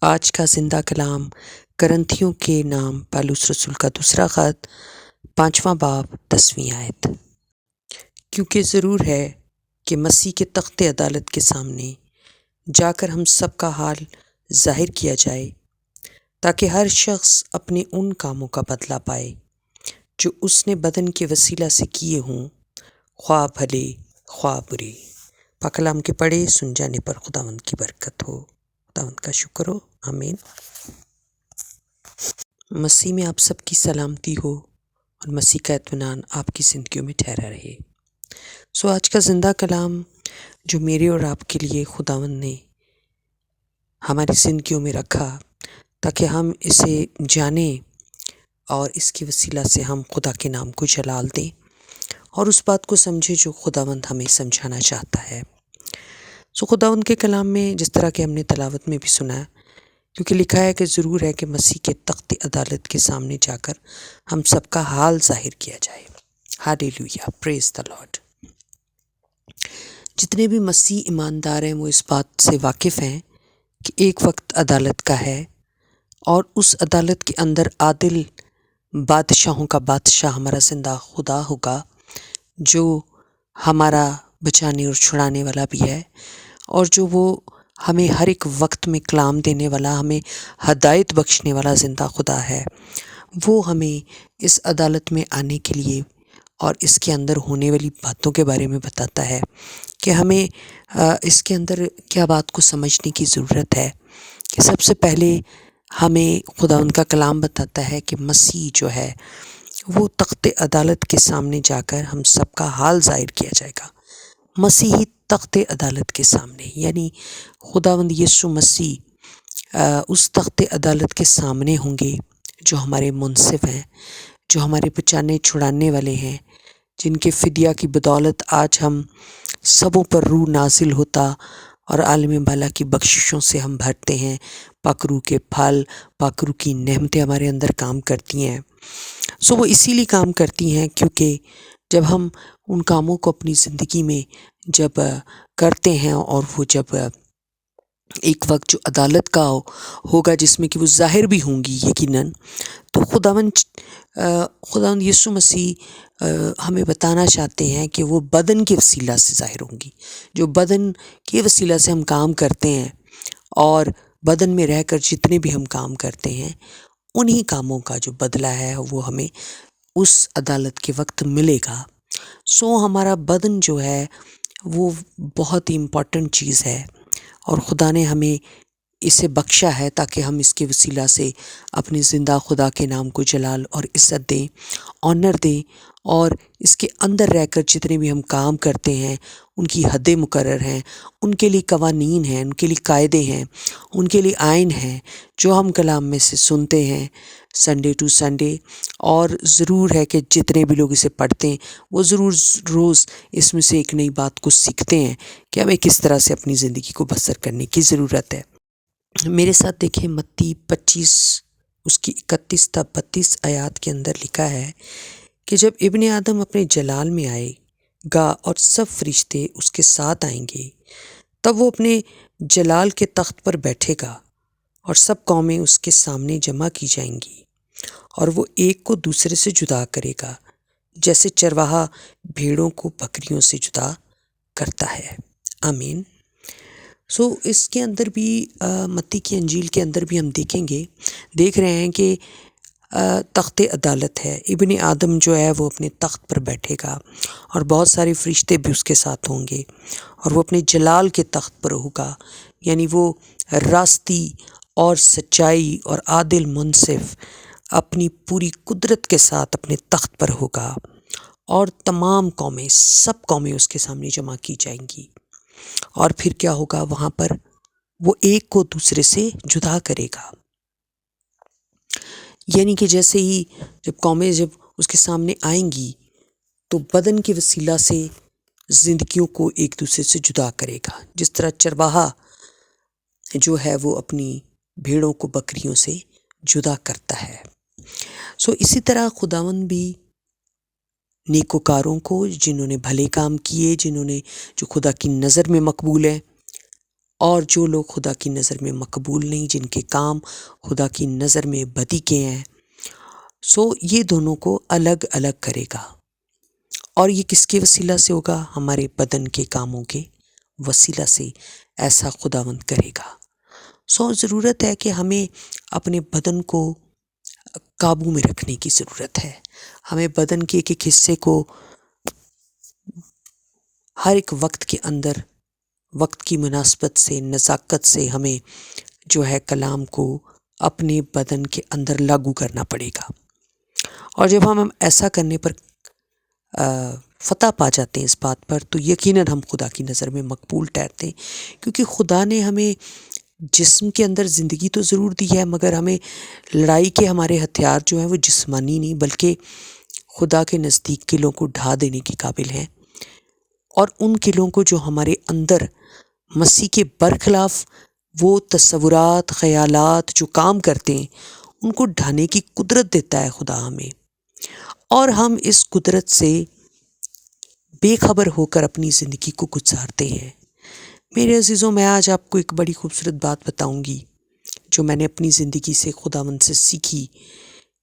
آج کا زندہ کلام کرنتھیوں کے نام پالوس رسول کا دوسرا خط 5واں باب 10ویں آیت۔ کیونکہ ضرور ہے کہ مسیح کے تخت عدالت کے سامنے جا کر ہم سب کا حال ظاہر کیا جائے، تاکہ ہر شخص اپنے ان کاموں کا بدلہ پائے جو اس نے بدن کے وسیلہ سے کیے ہوں، خواہ بھلے خواہ برے۔ پاک کلام کے پڑھے سن جانے پر خداوند کی برکت ہو، خداوند کا شکر ہو، آمین۔ مسیح میں آپ سب کی سلامتی ہو اور مسیح کا اطمینان آپ کی زندگیوں میں ٹھہرا رہے۔ آج کا زندہ کلام جو میرے اور آپ کے لیے خداوند نے ہماری زندگیوں میں رکھا تاکہ ہم اسے جانیں اور اس کے وسیلہ سے ہم خدا کے نام کو جلال دیں اور اس بات کو سمجھیں جو خداوند ہمیں سمجھانا چاہتا ہے۔ خداوند کے کلام میں جس طرح کہ ہم نے تلاوت میں بھی سنا، کیونکہ لکھا ہے کہ ضرور ہے کہ مسیح کے تخت عدالت کے سامنے جا کر ہم سب کا حال ظاہر کیا جائے۔ ہالیلویا، پریز دی لارڈ۔ جتنے بھی مسیح ایماندار ہیں وہ اس بات سے واقف ہیں کہ ایک وقت عدالت کا ہے اور اس عدالت کے اندر عادل بادشاہوں کا بادشاہ ہمارا زندہ خدا ہوگا، جو ہمارا بچانے اور چھڑانے والا بھی ہے، اور جو وہ ہمیں ہر ایک وقت میں کلام دینے والا، ہمیں ہدایت بخشنے والا زندہ خدا ہے۔ وہ ہمیں اس عدالت میں آنے کے لیے اور اس کے اندر ہونے والی باتوں کے بارے میں بتاتا ہے کہ ہمیں اس کے اندر کیا بات کو سمجھنے کی ضرورت ہے۔ کہ سب سے پہلے ہمیں خدا ان کا کلام بتاتا ہے کہ مسیح جو ہے وہ تخت عدالت کے سامنے جا کر ہم سب کا حال ظاہر کیا جائے گا۔ مسیحی تخت عدالت کے سامنے، یعنی خداوند یسوع مسیح اس تخت عدالت کے سامنے ہوں گے جو ہمارے منصف ہیں، جو ہمارے بچانے چھڑانے والے ہیں، جن کے فدیہ کی بدولت آج ہم سبوں پر روح نازل ہوتا اور عالم بالا کی بخششوں سے ہم بھرتے ہیں۔ پاک روح کے پھل، پاک روح کی نعمتیں ہمارے اندر کام کرتی ہیں۔ وہ اسی لیے کام کرتی ہیں کیونکہ جب ہم ان کاموں کو اپنی زندگی میں جب کرتے ہیں اور وہ جب ایک وقت جو عدالت کا ہوگا جس میں کہ وہ ظاہر بھی ہوں گی یقیناً، تو خداوند یسوع مسیح ہمیں بتانا چاہتے ہیں کہ وہ بدن کے وسیلہ سے ظاہر ہوں گی۔ جو بدن کے وسیلہ سے ہم کام کرتے ہیں اور بدن میں رہ کر جتنے بھی ہم کام کرتے ہیں، انہی کاموں کا جو بدلہ ہے وہ ہمیں اس عدالت کے وقت ملے گا۔ ہمارا بدن جو ہے وہ بہت ہی امپورٹنٹ چیز ہے اور خدا نے ہمیں اسے بخشا ہے تاکہ ہم اس کے وسیلہ سے اپنے زندہ خدا کے نام کو جلال اور عزت دیں، آنر دیں، اور اس کے اندر رہ کر جتنے بھی ہم کام کرتے ہیں ان کی حدیں مقرر ہیں، ان کے لیے قوانین ہیں، ان کے لیے قاعدے ہیں، ان کے لیے آئین ہیں جو ہم کلام میں سے سنتے ہیں سنڈے ٹو سنڈے، اور ضرور ہے کہ جتنے بھی لوگ اسے پڑھتے ہیں وہ ضرور روز اس میں سے ایک نئی بات کو سیکھتے ہیں کہ ہمیں کس طرح سے اپنی زندگی کو بسر کرنے کی ضرورت ہے۔ میرے ساتھ دیکھیں متی 25 اس کی 31 تا 32 آیات کے اندر لکھا ہے کہ جب ابن آدم اپنے جلال میں آئے گا اور سب فرشتے اس کے ساتھ آئیں گے، تب وہ اپنے جلال کے تخت پر بیٹھے گا اور سب قومیں اس کے سامنے جمع کی جائیں گی، اور وہ ایک کو دوسرے سے جدا کرے گا جیسے چرواہا بھیڑوں کو بکریوں سے جدا کرتا ہے۔ آمین۔ اس کے اندر بھی متی کی انجیل کے اندر بھی ہم دیکھ رہے ہیں کہ تخت عدالت ہے۔ ابن آدم جو ہے وہ اپنے تخت پر بیٹھے گا اور بہت سارے فرشتے بھی اس کے ساتھ ہوں گے، اور وہ اپنے جلال کے تخت پر ہوگا، یعنی وہ راستی اور سچائی اور عادل منصف اپنی پوری قدرت کے ساتھ اپنے تخت پر ہوگا، اور تمام قومیں، سب قومیں اس کے سامنے جمع کی جائیں گی۔ اور پھر کیا ہوگا وہاں پر؟ وہ ایک کو دوسرے سے جدا کرے گا، یعنی کہ جیسے ہی جب قومیں جب اس کے سامنے آئیں گی تو بدن کے وسیلہ سے زندگیوں کو ایک دوسرے سے جدا کرے گا، جس طرح چرواہا جو ہے وہ اپنی بھیڑوں کو بکریوں سے جدا کرتا ہے۔ اسی طرح خداوند بھی نیکوکاروں کو، جنہوں نے بھلے کام کیے، جنہوں نے جو خدا کی نظر میں مقبول ہے، اور جو لوگ خدا کی نظر میں مقبول نہیں، جن کے کام خدا کی نظر میں بدی کے ہیں، یہ دونوں کو الگ الگ کرے گا۔ اور یہ کس کے وسیلہ سے ہوگا؟ ہمارے بدن کے کاموں کے وسیلہ سے ایسا خداوند کرے گا۔ ضرورت ہے کہ ہمیں اپنے بدن کو قابو میں رکھنے کی ضرورت ہے۔ ہمیں بدن کے ایک ایک حصے کو ہر ایک وقت کے اندر، وقت کی مناسبت سے، نزاکت سے ہمیں جو ہے کلام کو اپنے بدن کے اندر لاگو کرنا پڑے گا۔ اور جب ہم ایسا کرنے پر فتح پا جاتے ہیں اس بات پر، تو یقیناً ہم خدا کی نظر میں مقبول ٹھہرتے ہیں، کیونکہ خدا نے ہمیں جسم کے اندر زندگی تو ضرور دی ہے، مگر ہمیں لڑائی کے ہمارے ہتھیار جو ہیں وہ جسمانی نہیں، بلکہ خدا کے نزدیک قلعوں کو ڈھا دینے کے قابل ہیں۔ اور ان قلعوں کو جو ہمارے اندر مسیح کے برخلاف وہ تصورات، خیالات جو کام کرتے ہیں، ان کو ڈھانے کی قدرت دیتا ہے خدا ہمیں، اور ہم اس قدرت سے بے خبر ہو کر اپنی زندگی کو گزارتے ہیں۔ میرے عزیزوں، میں آج آپ کو ایک بڑی خوبصورت بات بتاؤں گی جو میں نے اپنی زندگی سے خداوند سے سیکھی،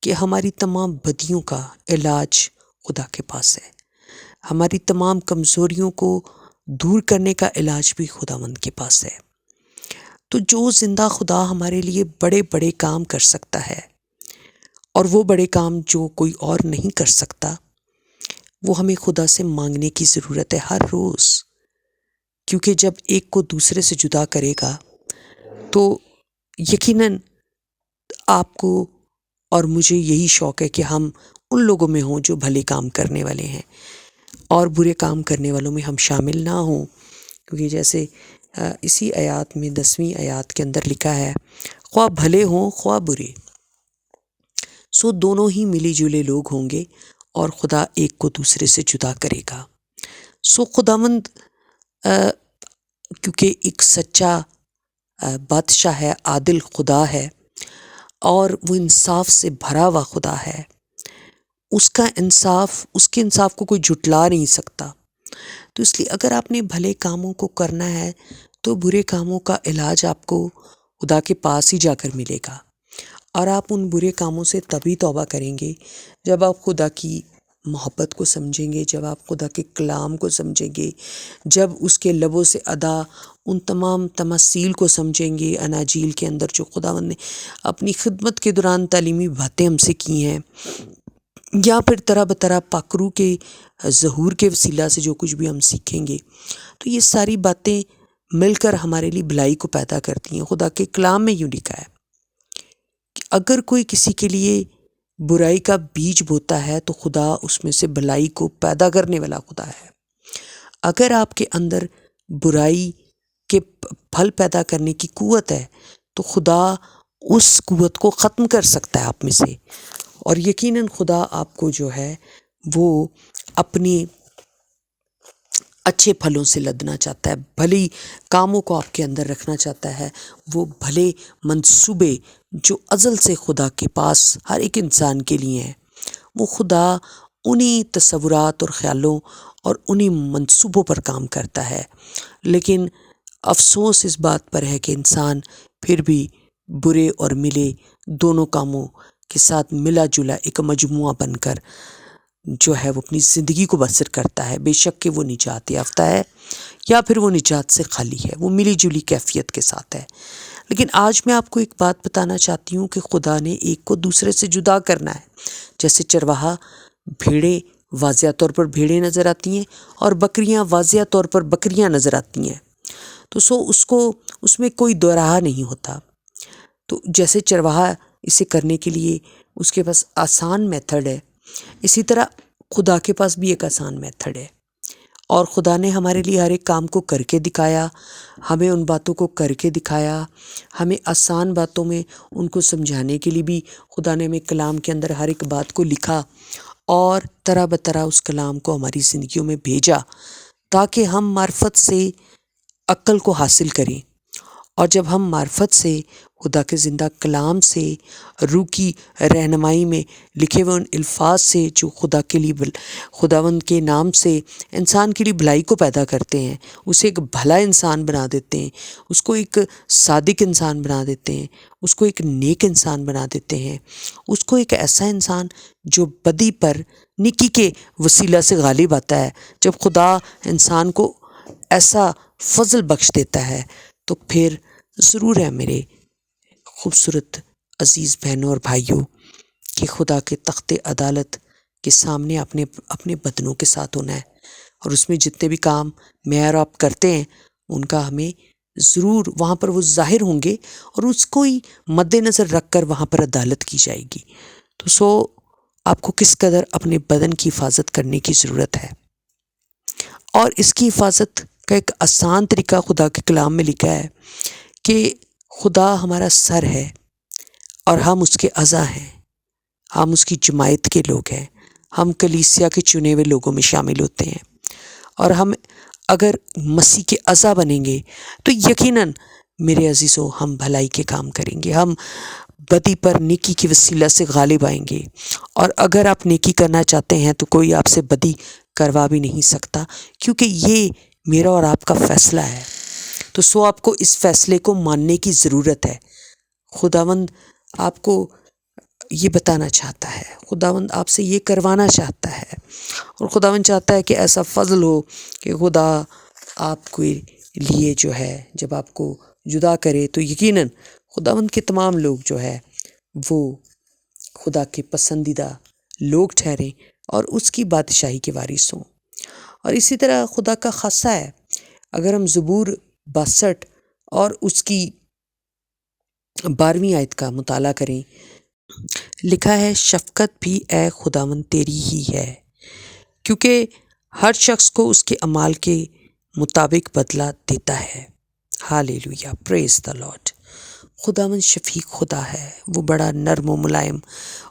کہ ہماری تمام بدیوں کا علاج خدا کے پاس ہے۔ ہماری تمام کمزوریوں کو دور کرنے کا علاج بھی خداوند کے پاس ہے۔ تو جو زندہ خدا ہمارے لیے بڑے بڑے کام کر سکتا ہے، اور وہ بڑے کام جو کوئی اور نہیں کر سکتا، وہ ہمیں خدا سے مانگنے کی ضرورت ہے ہر روز، کیونکہ جب ایک کو دوسرے سے جدا کرے گا تو یقیناً آپ کو اور مجھے یہی شوق ہے کہ ہم ان لوگوں میں ہوں جو بھلے کام کرنے والے ہیں، اور برے کام کرنے والوں میں ہم شامل نہ ہوں، کیونکہ جیسے اسی آیات میں 10ویں آیات کے اندر لکھا ہے، خواہ بھلے ہوں خواہ برے، دونوں ہی ملی جلے لوگ ہوں گے، اور خدا ایک کو دوسرے سے جدا کرے گا۔ خداوند کیونکہ ایک سچا بادشاہ ہے، عادل خدا ہے، اور وہ انصاف سے بھرا ہوا خدا ہے۔ اس کے انصاف کو کوئی جھٹلا نہیں سکتا۔ تو اس لیے اگر آپ نے بھلے کاموں کو کرنا ہے تو برے کاموں کا علاج آپ کو خدا کے پاس ہی جا کر ملے گا، اور آپ ان برے کاموں سے تبھی توبہ کریں گے جب آپ خدا کی محبت کو سمجھیں گے، جب آپ خدا کے کلام کو سمجھیں گے، جب اس کے لبوں سے ادا ان تمام تماثیل کو سمجھیں گے، اناجیل کے اندر جو خداوند نے اپنی خدمت کے دوران تعلیمی باتیں ہم سے کی ہیں، یا پھر طرح بطرح پاکرو کے ظہور کے وسیلہ سے جو کچھ بھی ہم سیکھیں گے، تو یہ ساری باتیں مل کر ہمارے لیے بھلائی کو پیدا کرتی ہیں۔ خدا کے کلام میں یوں لکھا ہے کہ اگر کوئی کسی کے لیے برائی کا بیج بوتا ہے تو خدا اس میں سے بھلائی کو پیدا کرنے والا خدا ہے۔ اگر آپ کے اندر برائی کے پھل پیدا کرنے کی قوت ہے تو خدا اس قوت کو ختم کر سکتا ہے آپ میں سے، اور یقیناً خدا آپ کو جو ہے وہ اپنے اچھے پھلوں سے لدنا چاہتا ہے، بھلی کاموں کو آپ کے اندر رکھنا چاہتا ہے۔ وہ بھلے منصوبے جو ازل سے خدا کے پاس ہر ایک انسان کے لیے ہیں، وہ خدا انہی تصورات اور خیالوں اور انہی منصوبوں پر کام کرتا ہے۔ لیکن افسوس اس بات پر ہے کہ انسان پھر بھی برے اور ملے دونوں کاموں کے ساتھ ملا جلا ایک مجموعہ بن کر جو ہے وہ اپنی زندگی کو بسر کرتا ہے، بے شک کہ وہ نجات یافتہ ہے یا پھر وہ نجات سے خالی ہے، وہ ملی جلی کیفیت کے ساتھ ہے۔ لیکن آج میں آپ کو ایک بات بتانا چاہتی ہوں کہ خدا نے ایک کو دوسرے سے جدا کرنا ہے۔ جیسے چرواہا بھیڑیں واضح طور پر بھیڑیں نظر آتی ہیں، اور بکریاں واضح طور پر بکریاں نظر آتی ہیں، تو اس میں کوئی دو راہ نہیں ہوتا۔ تو جیسے چرواہا اسے کرنے کے لیے اس کے پاس آسان میتھڈ ہے، اسی طرح خدا کے پاس بھی ایک آسان میتھڈ ہے، اور خدا نے ہمارے لیے ہر ایک کام کو کر کے دکھایا، ہمیں ان باتوں کو کر کے دکھایا، ہمیں آسان باتوں میں ان کو سمجھانے کے لیے بھی خدا نے ہمیں کلام کے اندر ہر ایک بات کو لکھا، اور طرح بطرح اس کلام کو ہماری زندگیوں میں بھیجا تاکہ ہم معرفت سے عقل کو حاصل کریں، اور جب ہم معرفت سے خدا کے زندہ کلام سے، روح کی رہنمائی میں لکھے ہوئے ان الفاظ سے جو خدا کے لیے، خداوند کے نام سے انسان کے لیے بھلائی کو پیدا کرتے ہیں، اسے ایک بھلا انسان بنا دیتے ہیں، اس کو ایک صادق انسان بنا دیتے ہیں، اس کو ایک نیک انسان بنا دیتے ہیں، اس کو ایک ایسا انسان جو بدی پر نیکی کے وسیلہ سے غالب آتا ہے۔ جب خدا انسان کو ایسا فضل بخش دیتا ہے تو پھر ضرور ہے میرے خوبصورت عزیز بہنوں اور بھائیوں کہ خدا کے تخت عدالت کے سامنے اپنے بدنوں کے ساتھ ہونا ہے، اور اس میں جتنے بھی کام میں اور آپ کرتے ہیں ان کا ہمیں ضرور وہاں پر وہ ظاہر ہوں گے، اور اس کو ہی مد نظر رکھ کر وہاں پر عدالت کی جائے گی۔ تو آپ کو کس قدر اپنے بدن کی حفاظت کرنے کی ضرورت ہے، اور اس کی حفاظت کا ایک آسان طریقہ خدا کے کلام میں لکھا ہے کہ خدا ہمارا سر ہے اور ہم اس کے اعضاء ہیں، ہم اس کی جماعت کے لوگ ہیں، ہم کلیسیا کے چنے ہوئے لوگوں میں شامل ہوتے ہیں، اور ہم اگر مسیح کے اعضاء بنیں گے تو یقیناً میرے عزیزوں ہم بھلائی کے کام کریں گے، ہم بدی پر نیکی کے وسیلہ سے غالب آئیں گے، اور اگر آپ نیکی کرنا چاہتے ہیں تو کوئی آپ سے بدی کروا بھی نہیں سکتا، کیونکہ یہ میرا اور آپ کا فیصلہ ہے۔ تو آپ کو اس فیصلے کو ماننے کی ضرورت ہے۔ خداوند آپ کو یہ بتانا چاہتا ہے، خداوند آپ سے یہ کروانا چاہتا ہے، اور خداوند چاہتا ہے کہ ایسا فضل ہو کہ خدا آپ کے لیے جو ہے جب آپ کو جدا کرے تو یقیناً خداوند کے تمام لوگ جو ہے وہ خدا کے پسندیدہ لوگ ٹھہریں اور اس کی بادشاہی کے وارث ہوں۔ اور اسی طرح خدا کا خاصہ ہے، اگر ہم زبور 62 اور اس کی 12ویں آیت کا مطالعہ کریں، لکھا ہے شفقت بھی اے خداوند تیری ہی ہے، کیونکہ ہر شخص کو اس کے اعمال کے مطابق بدلہ دیتا ہے۔ ہالیلویا، پریز دی لارڈ۔ خداوند شفیق خدا ہے، وہ بڑا نرم و ملائم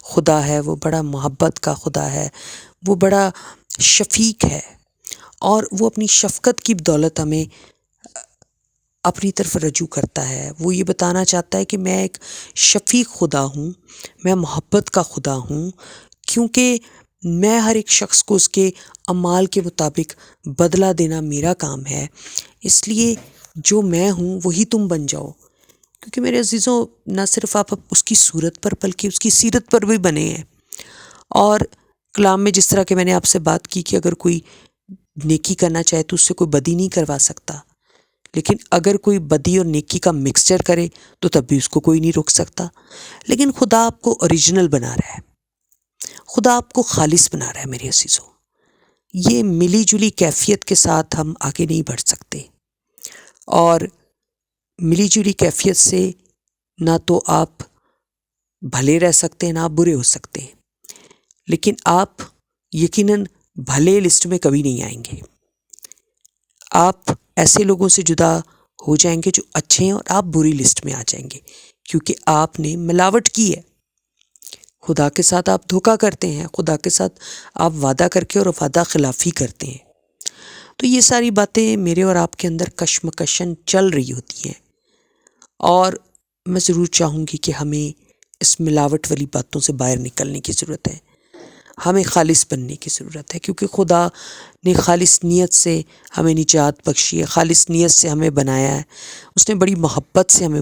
خدا ہے، وہ بڑا محبت کا خدا ہے، وہ بڑا شفیق ہے، اور وہ اپنی شفقت کی بدولت ہمیں اپنی طرف رجوع کرتا ہے۔ وہ یہ بتانا چاہتا ہے کہ میں ایک شفیق خدا ہوں، میں محبت کا خدا ہوں، کیونکہ میں ہر ایک شخص کو اس کے اعمال کے مطابق بدلہ دینا میرا کام ہے، اس لیے جو میں ہوں وہی تم بن جاؤ۔ کیونکہ میرے عزیزوں نہ صرف آپ اس کی صورت پر بلکہ اس کی سیرت پر بھی بنے ہیں، اور کلام میں جس طرح کہ میں نے آپ سے بات کی کہ اگر کوئی نیکی کرنا چاہے تو اس سے کوئی بدی نہیں کروا سکتا، لیکن اگر کوئی بدی اور نیکی کا مکسچر کرے تو تب بھی اس کو کوئی نہیں روک سکتا۔ لیکن خدا آپ کو اوریجنل بنا رہا ہے، خدا آپ کو خالص بنا رہا ہے میرے عزیزوں۔ یہ ملی جلی کیفیت کے ساتھ ہم آگے نہیں بڑھ سکتے، اور ملی جلی کیفیت سے نہ تو آپ بھلے رہ سکتے ہیں نہ آپ برے ہو سکتے ہیں، لیکن آپ یقیناً بھلے لسٹ میں کبھی نہیں آئیں گے۔ آپ ایسے لوگوں سے جدا ہو جائیں گے جو اچھے ہیں، اور آپ بری لسٹ میں آ جائیں گے، کیونکہ آپ نے ملاوٹ کی ہے۔ خدا کے ساتھ آپ دھوکہ کرتے ہیں، خدا کے ساتھ آپ وعدہ کر کے اور وعدہ خلافی کرتے ہیں۔ تو یہ ساری باتیں میرے اور آپ کے اندر کشمکشن چل رہی ہوتی ہیں، اور میں ضرور چاہوں گی کہ ہمیں اس ملاوٹ والی باتوں سے باہر نکلنے کی ضرورت ہے، ہمیں خالص بننے کی ضرورت ہے، کیونکہ خدا نے خالص نیت سے ہمیں نجات بخشی ہے، خالص نیت سے ہمیں بنایا ہے، اس نے بڑی محبت سے ہمیں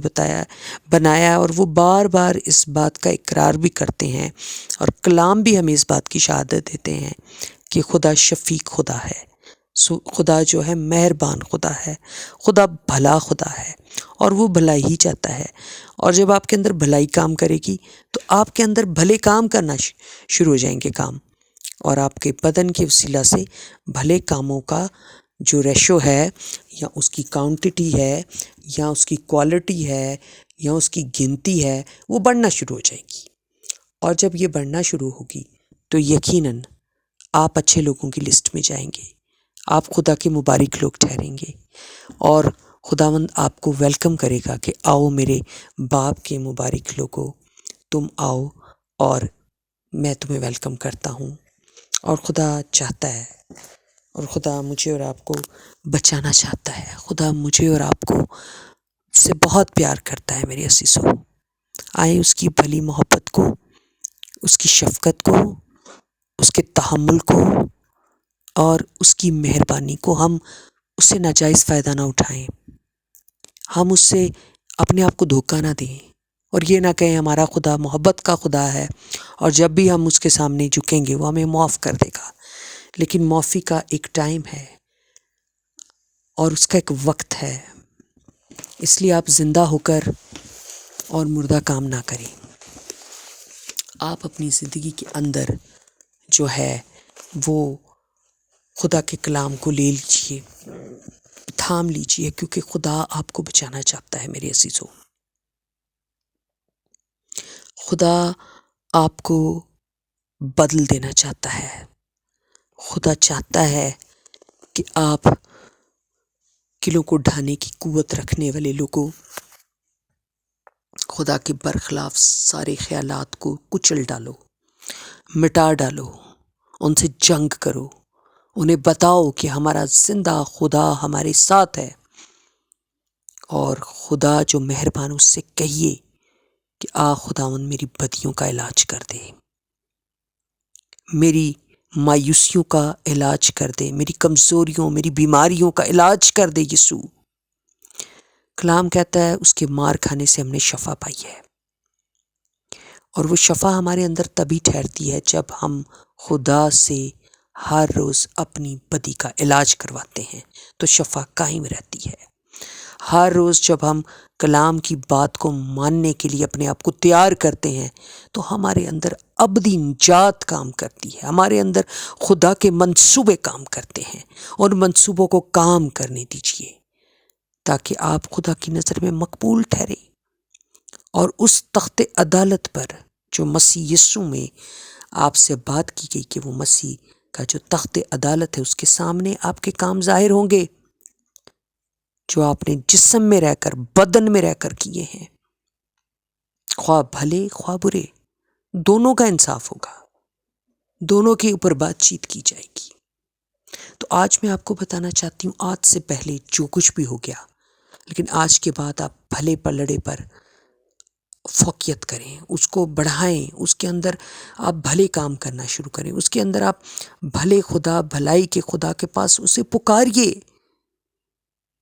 بنایا ہے، اور وہ بار بار اس بات کا اقرار بھی کرتے ہیں، اور کلام بھی ہمیں اس بات کی شہادت دیتے ہیں کہ خدا شفیق خدا ہے، خدا جو ہے مہربان خدا ہے، خدا بھلا خدا ہے، اور وہ بھلائی ہی چاہتا ہے۔ اور جب آپ کے اندر بھلائی کام کرے گی تو آپ کے اندر بھلے کام کرنا شروع ہو جائیں گے کام، اور آپ کے بدن کے وسیلہ سے بھلے کاموں کا جو ریشو ہے، یا اس کی کاؤنٹٹی ہے، یا اس کی کوالٹی ہے، یا اس کی گنتی ہے، وہ بڑھنا شروع ہو جائے گی۔ اور جب یہ بڑھنا شروع ہوگی تو یقیناً آپ اچھے لوگوں کی لسٹ میں جائیں گے، آپ خدا کے مبارک لوگ ٹھہریں گے، اور خداوند آپ کو ویلکم کرے گا کہ آؤ میرے باپ کے مبارک لوگو، تم آؤ اور میں تمہیں ویلکم کرتا ہوں۔ اور خدا چاہتا ہے، اور خدا مجھے اور آپ کو بچانا چاہتا ہے، خدا مجھے اور آپ کو سے بہت پیار کرتا ہے میرے عزیزو۔ آئیں اس کی بھلی محبت کو، اس کی شفقت کو، اس کے تحمل کو اور اس کی مہربانی کو ہم اس سے ناجائز فائدہ نہ اٹھائیں، ہم اس سے اپنے آپ کو دھوکہ نہ دیں، اور یہ نہ کہیں ہمارا خدا محبت کا خدا ہے اور جب بھی ہم اس کے سامنے جھکیں گے وہ ہمیں معاف کر دے گا۔ لیکن معافی کا ایک ٹائم ہے اور اس کا ایک وقت ہے، اس لیے آپ زندہ ہو کر اور مردہ کام نہ کریں۔ آپ اپنی زندگی کے اندر جو ہے وہ خدا کے کلام کو لے لیجئے، تھام لیجئے، کیونکہ خدا آپ کو بچانا چاہتا ہے میرے عزیزو۔ خدا آپ کو بدل دینا چاہتا ہے، خدا چاہتا ہے کہ آپ قلعوں کو ڈھانے کی قوت رکھنے والے لوگوں، خدا کے برخلاف سارے خیالات کو کچل ڈالو، مٹا ڈالو، ان سے جنگ کرو، انہیں بتاؤ کہ ہمارا زندہ خدا ہمارے ساتھ ہے، اور خدا جو مہربان اس سے کہیے کہ خداوند میری بدیوں کا علاج کر دے، میری مایوسیوں کا علاج کر دے، میری کمزوریوں، میری بیماریوں کا علاج کر دے یسوع۔ کلام کہتا ہے اس کے مار کھانے سے ہم نے شفا پائی ہے، اور وہ شفا ہمارے اندر تبھی ٹھہرتی ہے جب ہم خدا سے ہر روز اپنی بدی کا علاج کرواتے ہیں، تو شفا قائم رہتی ہے۔ ہر روز جب ہم کلام کی بات کو ماننے کے لیے اپنے آپ کو تیار کرتے ہیں تو ہمارے اندر ابدی نجات کام کرتی ہے، ہمارے اندر خدا کے منصوبے کام کرتے ہیں، اور منصوبوں کو کام کرنے دیجیے تاکہ آپ خدا کی نظر میں مقبول ٹھہرے، اور اس تخت عدالت پر جو مسیح یسوع میں آپ سے بات کی گئی کہ وہ مسیح کا جو تخت عدالت ہے اس کے سامنے آپ کے کام ظاہر ہوں گے جو آپ نے جسم میں رہ کر، بدن میں رہ کر کیے ہیں، خواہ بھلے خواہ برے، دونوں کا انصاف ہوگا، دونوں کے اوپر بات چیت کی جائے گی۔ تو آج میں آپ کو بتانا چاہتی ہوں، آج سے پہلے جو کچھ بھی ہو گیا، لیکن آج کے بعد آپ بھلے پلڑے پر فوقیت کریں، اس کو بڑھائیں، اس کے اندر آپ بھلے کام کرنا شروع کریں، اس کے اندر آپ بھلے خدا، بھلائی کے خدا کے پاس اسے پکاریے۔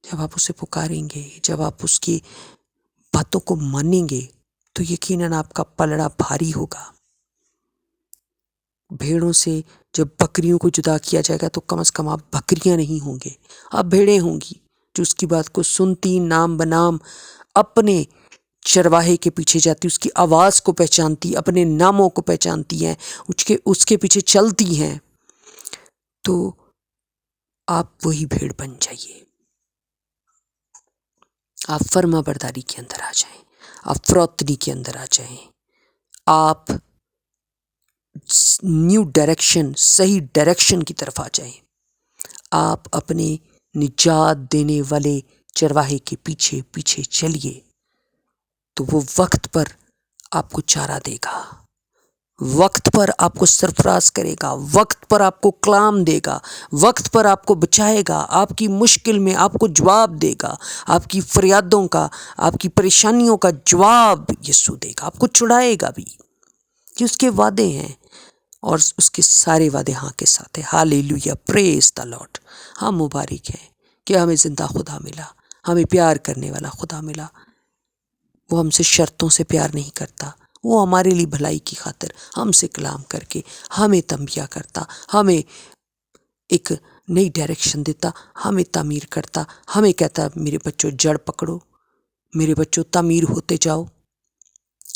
جب آپ اسے پکاریں گے، جب آپ اس کی باتوں کو مانیں گے تو یقیناً آپ کا پلڑا بھاری ہوگا۔ بھیڑوں سے جب بکریوں کو جدا کیا جائے گا تو کم از کم آپ بکریاں نہیں ہوں گے، آپ بھیڑیں ہوں گی جو اس کی بات کو سنتی، نام بنام اپنے چرواہے کے پیچھے جاتی، اس کی آواز کو پہچانتی، اپنے ناموں کو پہچانتی ہیں، اس کے پیچھے چلتی ہیں۔ تو آپ وہی بھیڑ بن جائیے، آپ فرما برداری کے اندر آ جائیں، آپ فروتنی کے اندر آ جائیں، آپ نیو ڈائریکشن، صحیح ڈائریکشن کی طرف آ جائیں، آپ اپنے نجات دینے والے چرواہے کے پیچھے پیچھے چلیے، تو وہ وقت پر آپ کو چارہ دے گا، وقت پر آپ کو سرفراز کرے گا، وقت پر آپ کو کلام دے گا، وقت پر آپ کو بچائے گا، آپ کی مشکل میں آپ کو جواب دے گا، آپ کی فریادوں کا، آپ کی پریشانیوں کا جواب یسوع دے گا، آپ کو چھڑائے گا بھی، کہ اس کے وعدے ہیں اور اس کے سارے وعدے ہاں کے ساتھ ہیں۔ ہالیلویا، پریز دا لارڈ۔ ہم مبارک ہیں کہ ہمیں زندہ خدا ملا، ہمیں پیار کرنے والا خدا ملا۔ وہ ہم سے شرطوں سے پیار نہیں کرتا، وہ ہمارے لیے بھلائی کی خاطر ہم سے کلام کر کے ہمیں تنبیہ کرتا، ہمیں ایک نئی ڈائریکشن دیتا، ہمیں تعمیر کرتا، ہمیں کہتا میرے بچوں جڑ پکڑو، میرے بچوں تعمیر ہوتے جاؤ۔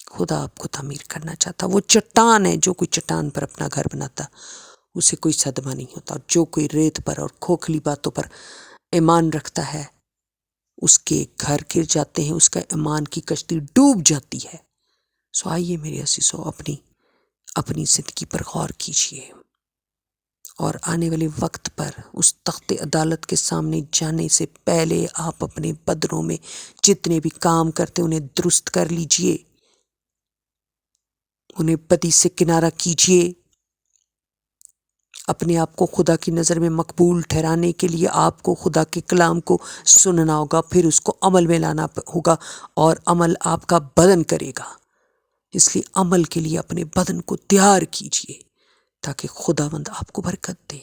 خدا آپ کو تعمیر کرنا چاہتا، وہ چٹان ہے، جو کوئی چٹان پر اپنا گھر بناتا اسے کوئی صدمہ نہیں ہوتا، اور جو کوئی ریت پر اور کھوکھلی باتوں پر ایمان رکھتا ہے اس کے گھر گر جاتے ہیں، اس کا ایمان کی کشتی ڈوب جاتی ہے۔ سو آئیے میرے عزیزو، اپنی زندگی پر غور کیجیے، اور آنے والے وقت پر اس تخت عدالت کے سامنے جانے سے پہلے آپ اپنے بدنوں میں جتنے بھی کام کرتے انہیں درست کر لیجئے، انہیں بدی سے کنارہ کیجئے، اپنے آپ کو خدا کی نظر میں مقبول ٹھہرانے کے لیے آپ کو خدا کے کلام کو سننا ہوگا، پھر اس کو عمل میں لانا ہوگا، اور عمل آپ کا بدن کرے گا۔ اس لیے عمل کے لیے اپنے بدن کو تیار کیجیے تاکہ خداوند آپ کو برکت دے۔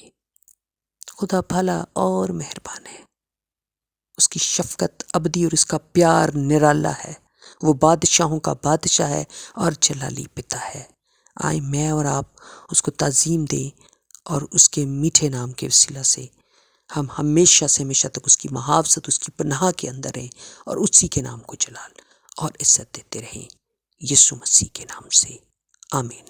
خدا بھلا اور مہربان ہے، اس کی شفقت ابدی اور اس کا پیار نرالا ہے۔ وہ بادشاہوں کا بادشاہ ہے اور جلالی پتا ہے۔ آئیں میں اور آپ اس کو تعظیم دیں، اور اس کے میٹھے نام کے وسیلہ سے ہم ہمیشہ سے ہمیشہ تک اس کی محافظت، اس کی پناہ کے اندر رہیں، اور اسی کے نام کو جلال اور عزت دیتے رہیں، یسوع مسیح کے نام سے، آمین۔